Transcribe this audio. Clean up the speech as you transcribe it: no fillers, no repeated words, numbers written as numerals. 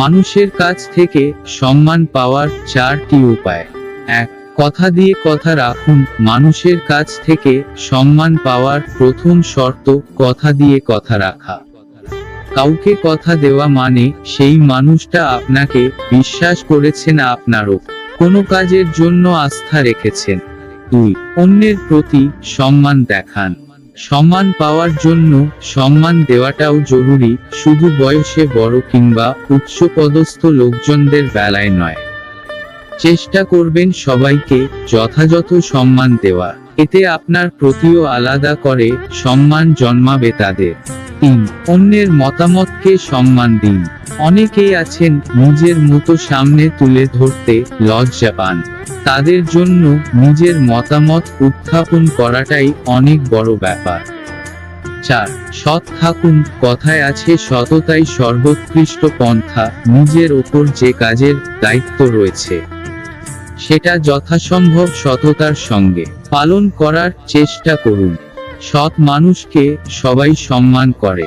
মানুষের কাছ থেকে সম্মান পাওয়ার 4টি উপায়। 1. কথা দিয়ে কথা রাখুন। মানুষের কাছ থেকে সম্মান পাওয়ার প্রথম শর্ত কথা দিয়ে কথা রাখা। কাউকে কথা দেওয়া মানে সেই মানুষটা আপনাকে বিশ্বাস করেছেন, আপনারও কোনো কাজের জন্য আস্থা রেখেছেন। 2. অন্যের প্রতি সম্মান দেখান। সম্মান পাওয়ার জন্য সম্মান দেওয়াটাও জরুরি, শুধু বয়সে বড় কিংবা উচ্চপদস্থ লোকজনদের বেলায় নয়। চেষ্টা করবেন সবাইকে যথাযথ সম্মান দেওয়ার, এতে আপনার প্রতিও আলাদা করে সম্মান জন্মাবে তাদের। 3. অন্যের মতামতকে সম্মান দিন। অনেকেই আছেন নিজের মতো সামনে তুলে ধরতে লজ্জা পান। তাদের জন্য নিজের মতামত উত্থাপন করাটাই অনেক বড় ব্যাপার। 4. সৎ থাকুন। কথায় আছে সততাই সর্বোৎকৃষ্ট পন্থা। নিজের ওপর যে কাজের দায়িত্ব রয়েছে সেটা যথাসম্ভব সততার সঙ্গে পালন করার চেষ্টা করুন। সৎ মানুষকে সবাই সম্মান করে।